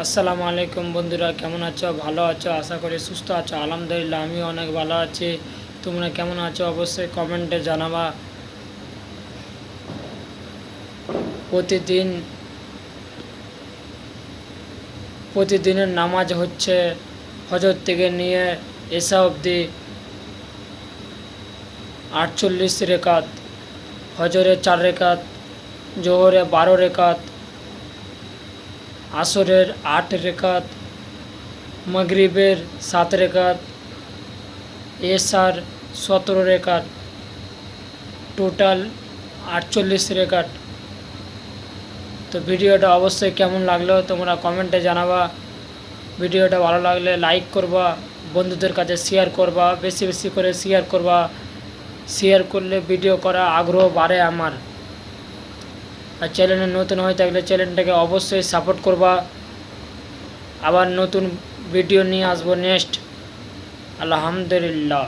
আসসালামু আলাইকুম বন্ধুরা, কেমন আছো? ভালো আছো? আশা করি সুস্থ আছো। আলহামদুলিল্লাহ আমি অনেক ভালো আছি। তোমরা কেমন আছো অবশ্যই কমেন্টে জানাবা। প্রতিদিন প্রতিদিনের নামাজ হচ্ছে ফজর থেকে নিয়ে এশা অবধি 48 রেকাত। ফজরে 4 রেকাত, জোহরে 12 রেকাত, আসরের 8 রেকাত, মাগরিবের 7 রেকাত, এশার 17 রেকাত, টোটাল 48 রেকাত। তো ভিডিওটা অবশ্যই কেমন লাগলো তোমরা কমেন্টে জানাবা। ভিডিওটা ভালো লাগলে লাইক করবা, বন্ধুদের কাছে শেয়ার করবা, বেশি বেশি করে শেয়ার করবা। শেয়ার করলে ভিডিও করা আগ্রহ বাড়ে আমার। আর চ্যানেলে নতুন হয়ে থাকলে চ্যানেলটাকে অবশ্যই সাপোর্ট করবা। আবার নতুন ভিডিও নিয়ে আসবো নেক্সট। আলহামদুলিল্লাহ।